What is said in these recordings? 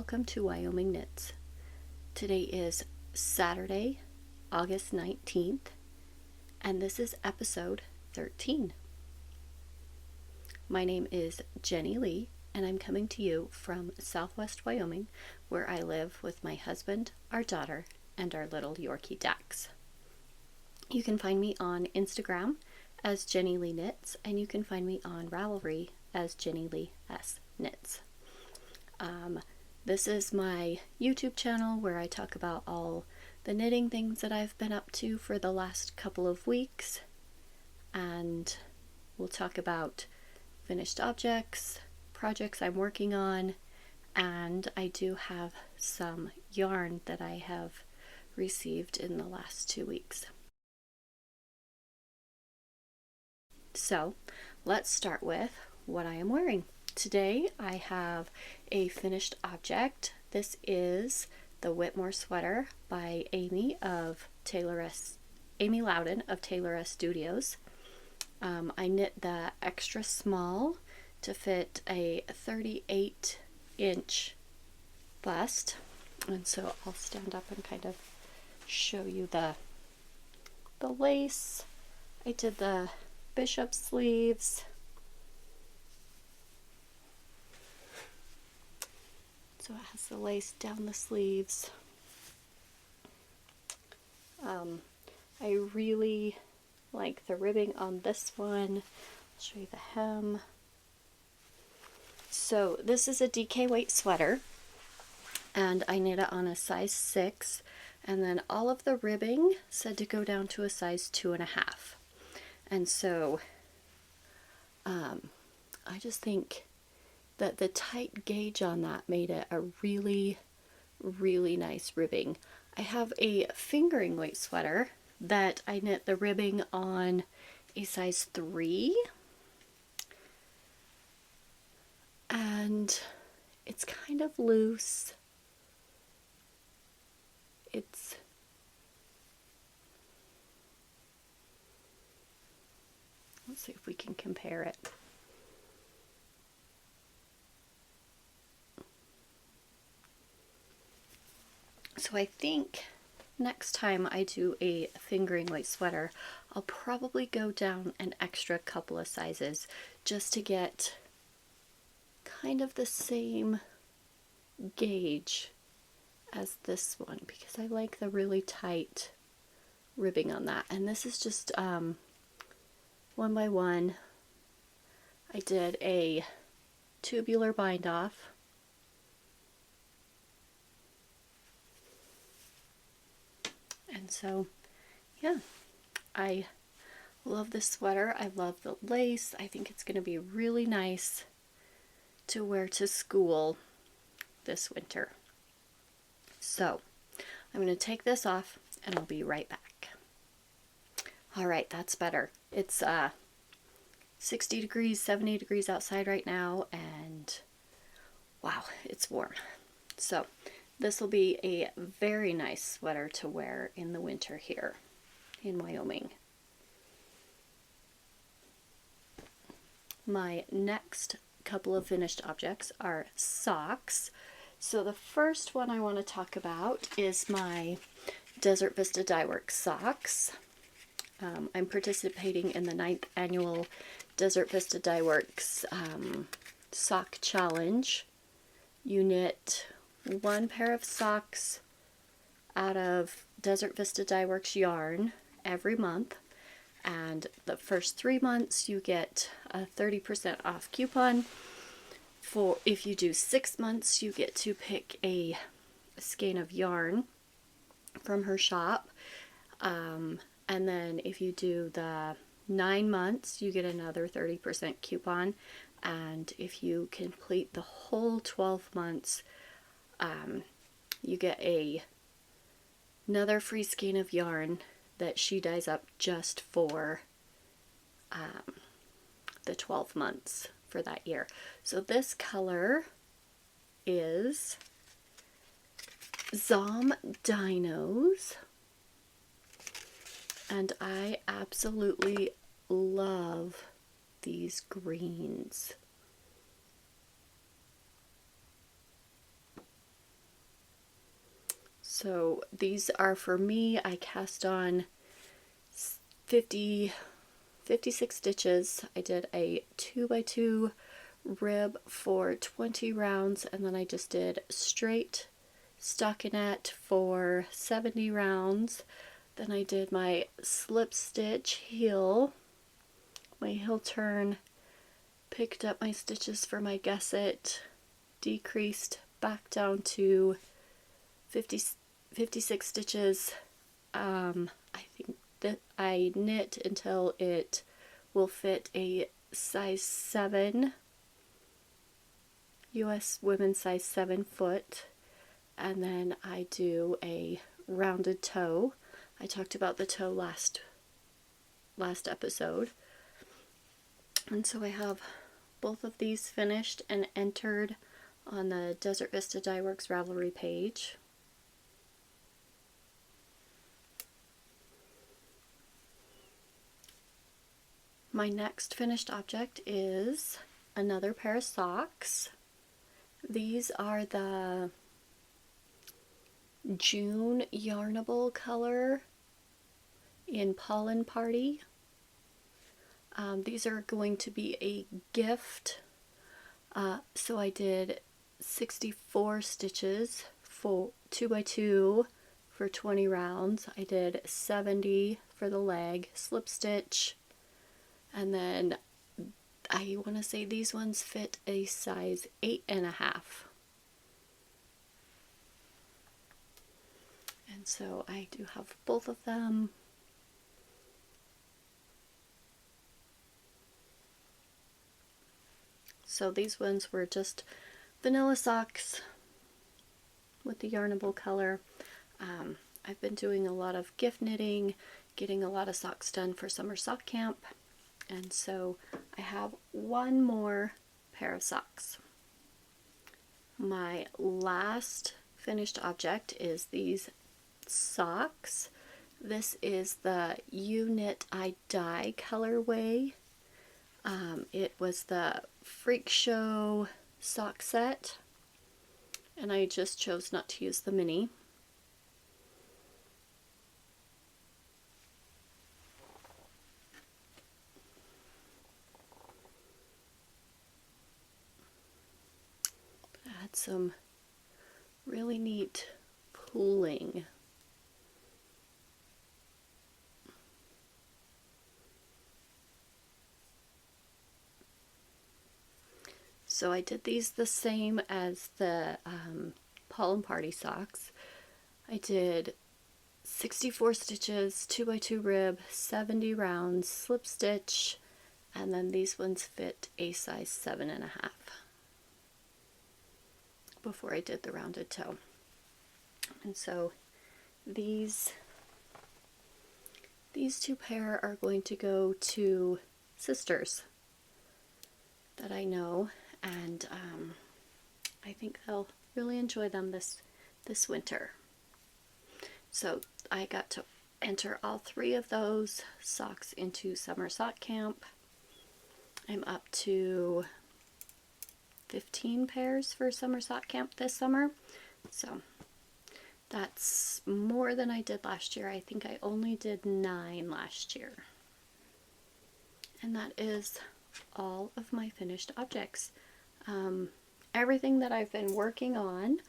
welcome to Wyoming Knits. Today is Saturday, August 19th, and this is episode 13. My name is Jenny Lee, and I'm coming to you from Southwest Wyoming, where I live with my husband, our daughter, and our little Yorkie Dax. You can find me on Instagram as Jenny Lee Knits, and you can find me on Ravelry as Jenny Lee S Knits. This is my YouTube channel where I talk about all the knitting things that I've been up to for the last couple of weeks, and we'll talk about finished objects, projects I'm working on, and I do have some yarn that I have received in the last 2 weeks. So let's start with what I am wearing. Today I have a finished object. This is the Whitmoor sweater by Ami Lowden of Tailoress Studios. I knit the extra small to fit a 38-inch bust, and so I'll stand up and kind of show you the lace. I did the bishop sleeves. So it has the lace down the sleeves. I really like the ribbing on this one. I'll show you the hem. So this is a DK weight sweater, and I knit it on a size 6, and then all of the ribbing said to go down to a size 2.5. And so I just think that the tight gauge on that made it a really, really nice ribbing. I have a fingering weight sweater that I knit the ribbing on a size 3, and it's kind of loose. Let's see if we can compare it. So I think next time I do a fingering weight sweater, I'll probably go down an extra couple of sizes just to get kind of the same gauge as this one, because I like the really tight ribbing on that. And this is just 1 by 1. I did a tubular bind off. And so, yeah, I love this sweater. I love the lace. I think it's going to be really nice to wear to school this winter. So, I'm going to take this off and I'll be right back. All right, that's better. It's 60 degrees, 70 degrees outside right now, and wow, it's warm. So, this will be a very nice sweater to wear in the winter here in Wyoming. My next couple of finished objects are socks. So the first one I want to talk about is my Desert Vista Dyeworks socks. I'm participating in the 9th annual Desert Vista Dyeworks sock challenge. You knit 1 pair of socks out of Desert Vista Dyeworks yarn every month, and the first 3 months you get a 30% off coupon. For if you do 6 months, you get to pick a skein of yarn from her shop, and then if you do the 9 months, you get another 30% coupon, and if you complete the whole 12 months, you get another free skein of yarn that she dyes up just for the 12 months for that year. So this color is ZomDino's, and I absolutely love these greens. So these are for me. I cast on 56 stitches. I did a 2x2 rib for 20 rounds, and then I just did straight stockinette for 70 rounds. Then I did my slip stitch heel, my heel turn, picked up my stitches for my gusset, decreased back down to 56 stitches. I think that I knit until it will fit a size 7, US women's size 7 foot, and then I do a rounded toe. I talked about the toe last episode. And so I have both of these finished and entered on the Desert Vista Dyeworks Ravelry page. My next finished object is another pair of socks. These are the June Yarnable color in Pollen Party. These are going to be a gift. So I did 64 stitches for 2x2 for 20 rounds. I did 70 for the leg, slip stitch, and then I want to say these ones fit a size 8.5. And so I do have both of them. So these ones were just vanilla socks with the Yarnable color. I've been doing a lot of gift knitting, getting a lot of socks done for summer sock camp, and so I have one more pair of socks. My last finished object is these socks. This is the You Knit I Dye colorway. It was the Freakshow sock set, and I just chose not to use the mini. I had some really neat pooling. So I did these the same as the Pollen Party socks. I did 64 stitches, 2x2 rib, 70 rounds, slip stitch, and then these ones fit a size 7.5 before I did the rounded toe. And so these two pair are going to go to sisters that I know, and I think they'll really enjoy them this winter. So I got to enter all 3 of those socks into summer sock camp. I'm up to 15 pairs for summer sock camp this summer, so that's more than I did last year. I think I only did 9 last year. And that is all of my finished objects. Everything that I've been working on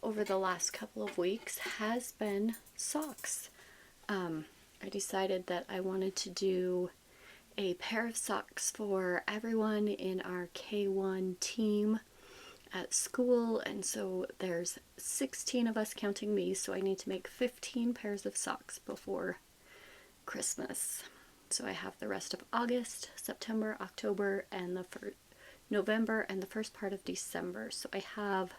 over the last couple of weeks has been socks. I decided that I wanted to do a pair of socks for everyone in our K1 team at school, and so there's 16 of us counting me, so I need to make 15 pairs of socks before Christmas. So I have the rest of August, September, October, and the November, and the first part of December. So I have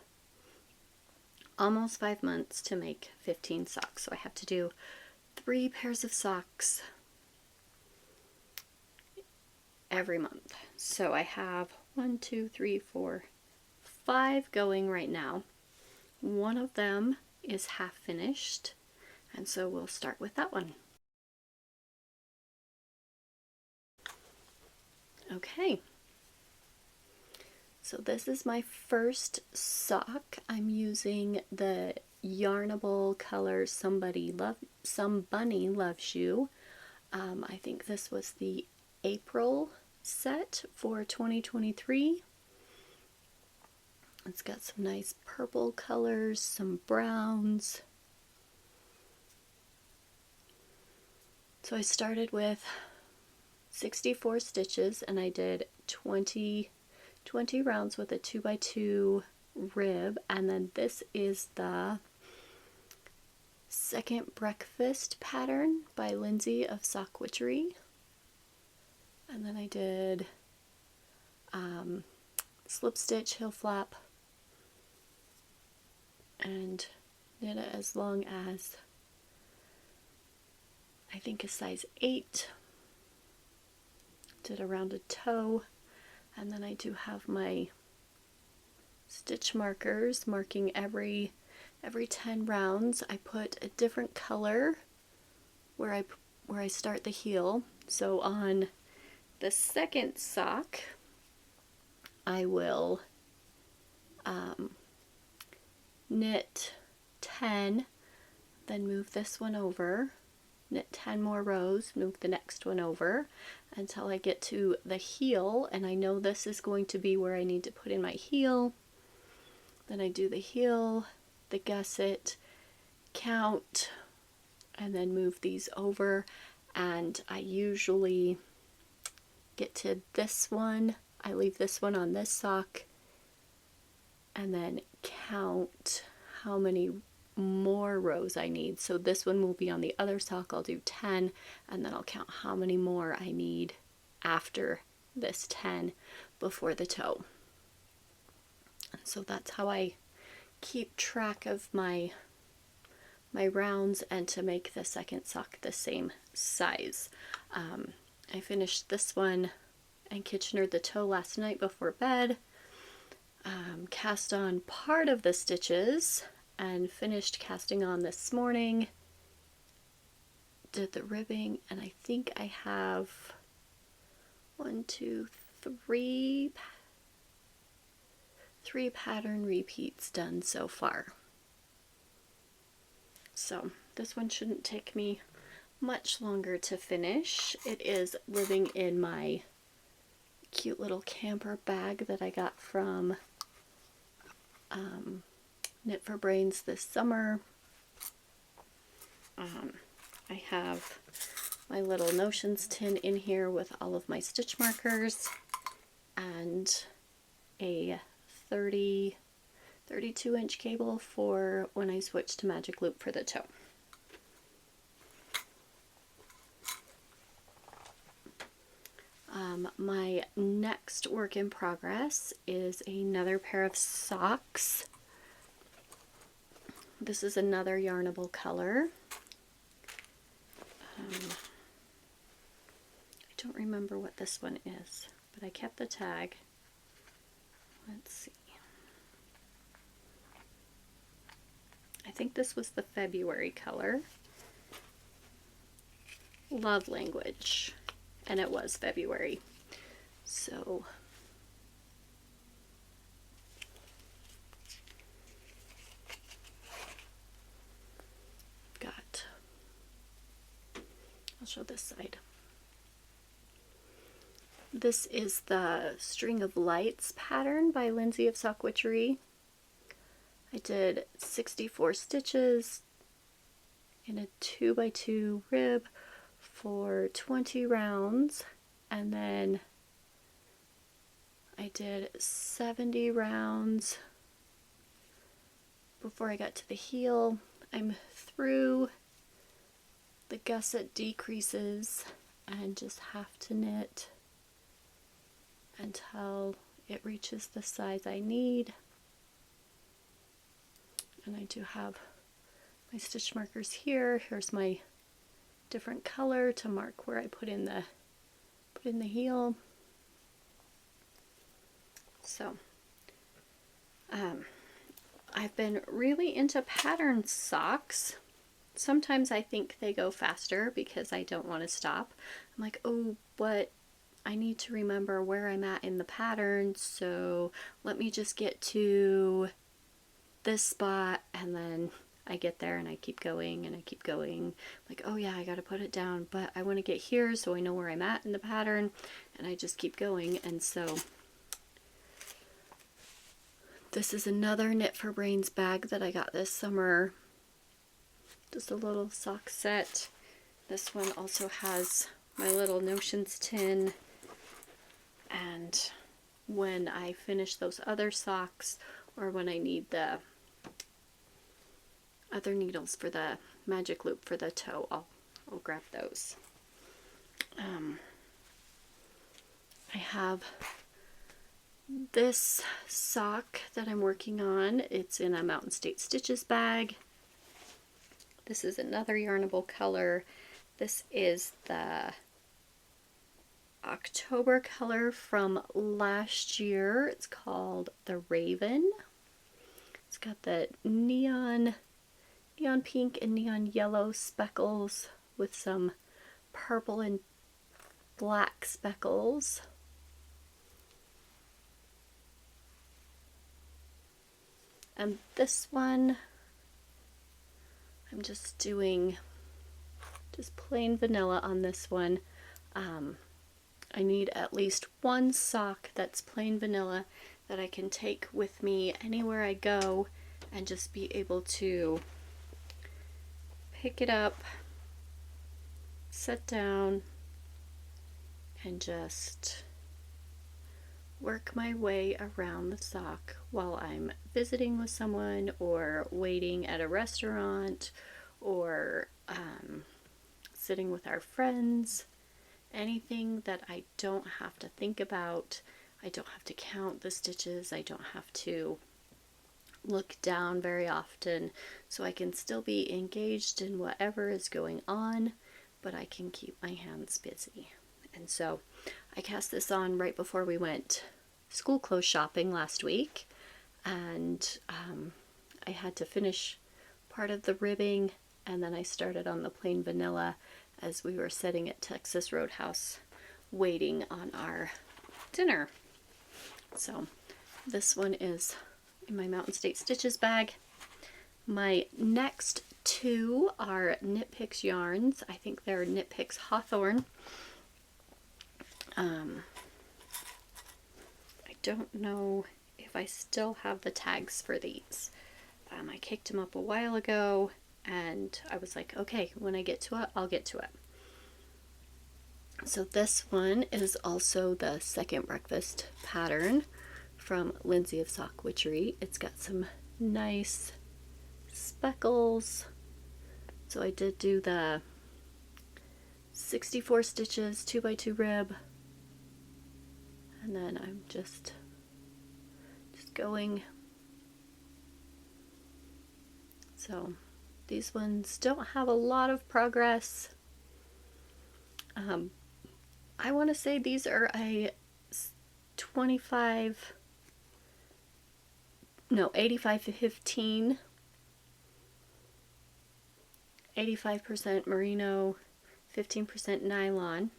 almost 5 months to make 15 socks. So I have to do 3 pairs of socks every month. So I have 1, 2, 3, 4, 5 going right now. One of them is half finished, and so we'll start with that one. Okay, so this is my first sock. I'm using the Yarnable color Somebunny Loves You. I think this was the April set for 2023. It's got some nice purple colors, some browns. So I started with 64 stitches and I did 20 rounds with a 2x2 rib, and then this is the second breakfast pattern by Lindsay of Sock Witchery. And then I did slip stitch, heel flap, and knit it as long as I think a size 8. Did a rounded toe, and then I do have my stitch markers marking every 10 rounds. I put a different color where I start the heel. So on the second sock, I will knit 10, then move this one over, knit 10 more rows, move the next one over until I get to the heel, and I know this is going to be where I need to put in my heel. Then I do the heel, the gusset, count, and then move these over, and I usually get to this one. I leave this one on this sock and then count how many more rows I need. So this one will be on the other sock. I'll do 10, and then I'll count how many more I need after this 10 before the toe. And so that's how I keep track of my rounds and to make the second sock the same size. I finished this one and Kitchenered the toe last night before bed. Cast on part of the stitches and finished casting on this morning. Did the ribbing, and I think I have 3 pattern repeats done so far. So this one shouldn't take me much longer to finish. It is living in my cute little camper bag that I got from Knit for Brains this summer. I have my little notions tin in here with all of my stitch markers and a 32-inch cable for when I switch to Magic Loop for the toe. My next work in progress is another pair of socks. This is another Yarnable color. I don't remember what this one is, but I kept the tag. Let's see. I think this was the February color. Love Language. And it was February. So I'll show this side. This is the String of Lights pattern by Lindsay of Sock Witchery. I did 64 stitches in a 2x2 rib for 20 rounds, and then I did 70 rounds before I got to the heel. I'm through the gusset decreases and just have to knit until it reaches the size I need. And I do have my stitch markers here. Here's my different color to mark where I put in the heel. So I've been really into pattern socks. Sometimes I think they go faster because I don't want to stop. I'm like, oh, but I need to remember where I'm at in the pattern, so let me just get to this spot and then I get there and I keep going and I keep going. Like, oh yeah, I gotta put it down, but I want to get here so I know where I'm at in the pattern, and I just keep going. And so this is another Knit for Brains bag that I got this summer. Just a little sock set. This one also has my little notions tin, and when I finish those other socks, or when I need the other needles for the magic loop for the toe, I'll grab those. I have this sock that I'm working on. It's in a Mountain State Stitches bag. This is another Yarnable color. This is the October color from last year. It's called the Raven. It's got the neon pink and neon yellow speckles with some purple and black speckles. And this one, I'm just doing just plain vanilla on this one. I need at least one sock that's plain vanilla that I can take with me anywhere I go and just be able to pick it up, sit down, and just work my way around the sock while I'm visiting with someone or waiting at a restaurant or sitting with our friends. Anything that I don't have to think about. I don't have to count the stitches. I don't have to look down very often, so I can still be engaged in whatever is going on, but I can keep my hands busy. And so I cast this on right before we went school clothes shopping last week, and I had to finish part of the ribbing, and then I started on the plain vanilla as we were sitting at Texas Roadhouse waiting on our dinner. So this one is in my Mountain State Stitches bag. My next two are Knitpicks yarns. I think they're Knitpicks Hawthorne. I don't know if I still have the tags for these. I kicked them up a while ago, and I was like, okay, when I get to it, I'll get to it. So this one is also the second breakfast pattern from Lindsay of Sock Witchery. It's got some nice speckles. So I did do the 64 stitches, 2x2 rib, and then I'm just going. So these ones don't have a lot of progress. I want to say these are a 85-15, 85% merino, 15% nylon,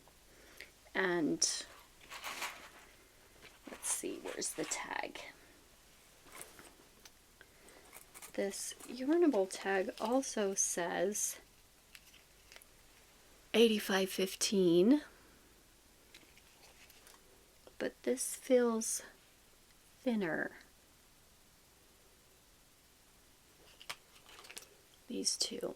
and let's see, where's the tag? This Yarnable tag also says 85-15, but this feels thinner. These two.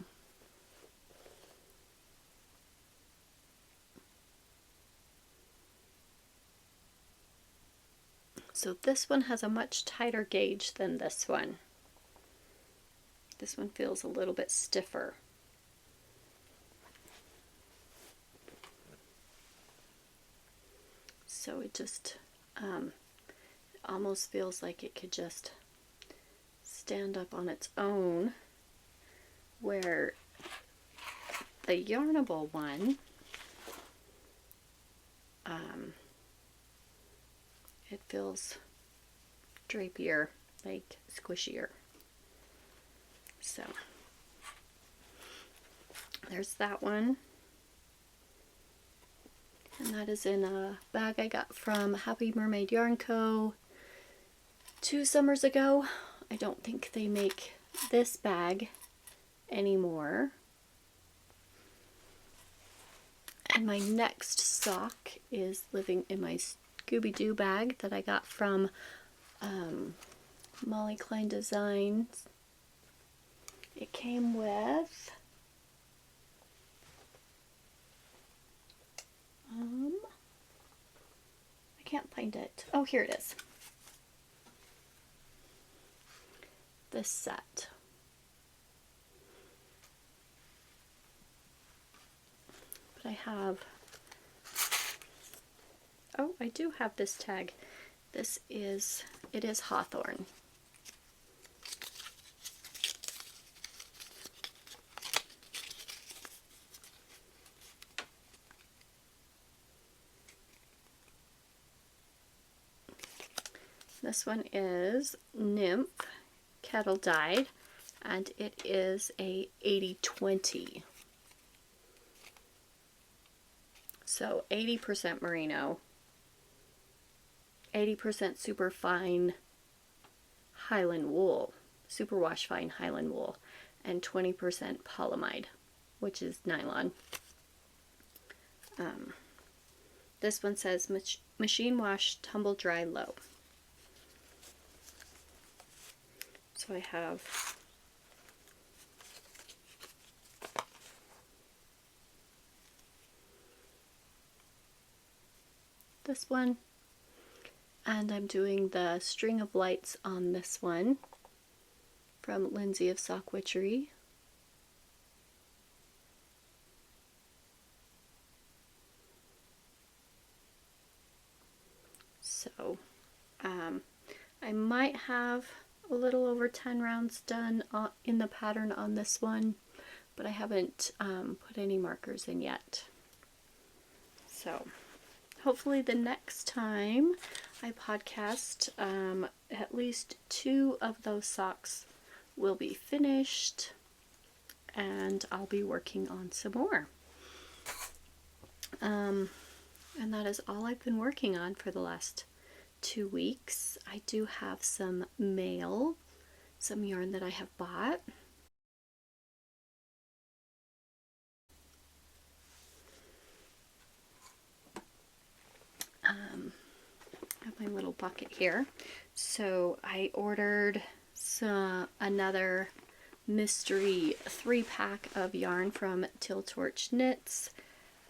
So this one has a much tighter gauge than this one. This one feels a little bit stiffer. So it just almost feels like it could just stand up on its own, where the Yarnable one, it feels drapier, like squishier. So there's that one. And that is in a bag I got from Happy Mermaid Yarn Co. 2 summers ago. I don't think they make this bag anymore. And my next sock is living in my Scooby-Doo bag that I got from Molly Klein Designs. It came with I can't find it. Oh, here it is. This set. But I have, oh, I do have this tag. It is Hawthorne. This one is Nymph Kettle Dyed, and it is a 80/20. So 80% merino, 80% super fine Highland wool, superwash fine Highland wool, and 20% polyamide, which is nylon. This one says machine wash, tumble dry low. So I have this one, and I'm doing the string of lights on this one from Lindsay of Sock Witchery. So I might have a little over 10 rounds done in the pattern on this one, but I haven't put any markers in yet. So hopefully the next time I podcast, at least 2 of those socks will be finished, and I'll be working on some more. And that is all I've been working on for the last 2 weeks. I do have some mail, some yarn that I have bought. I have my little bucket here. So I ordered another mystery 3-pack of yarn from Till Torch Knits.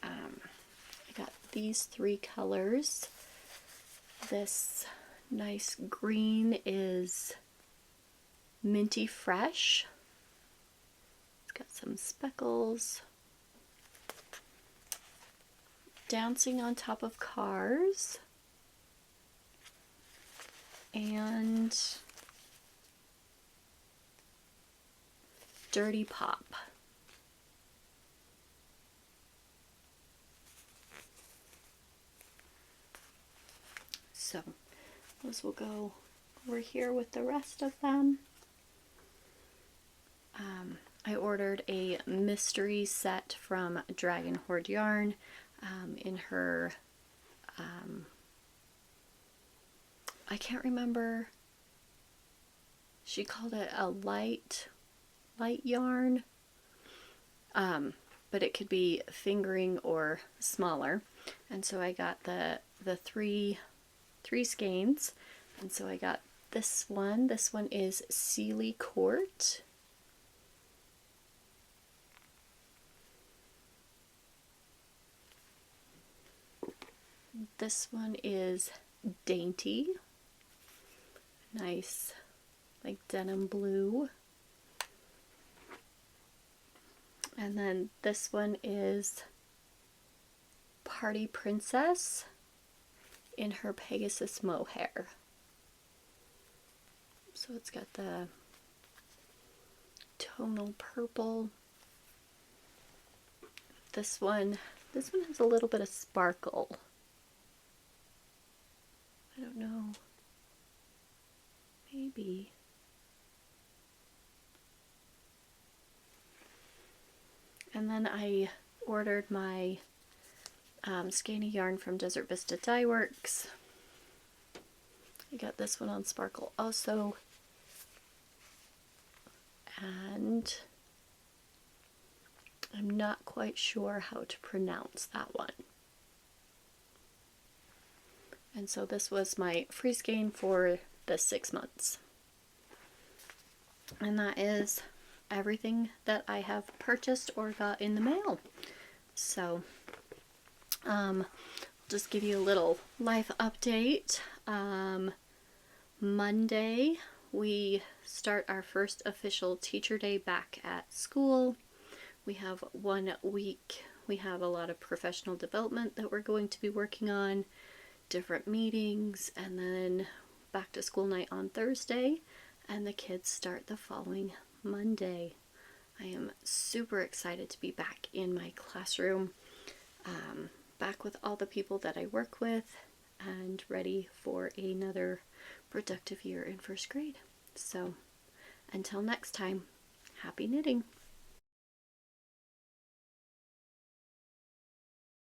I got these 3 colors. This nice green is minty fresh. It's got some speckles. Dancing on top of cars. And Dirty Pop. So those will go over here with the rest of them. I ordered a mystery set from Dragon Horde Yarn in her, I can't remember, she called it a light yarn, but it could be fingering or smaller. And so I got the three skeins, and so I got this one. This one is Sealy Court. This one is Dainty. Nice, like denim blue. And then this one is Party Princess in her Pegasus mohair. So it's got the tonal purple. This one has a little bit of sparkle. I don't know. Maybe. And then I ordered my skeiny yarn from Desert Vista Dyeworks. I got this one on sparkle also. And I'm not quite sure how to pronounce that one. And so this was my free skein for the 6 months. And that is everything that I have purchased or got in the mail. So, just give you a little life update. Monday, we start our first official teacher day back at school. We have 1 week. We have a lot of professional development that we're going to be working on, different meetings, and then back to school night on Thursday, and the kids start the following Monday. I am super excited to be back in my classroom, back with all the people that I work with, and ready for another productive year in first grade. So until next time, happy knitting!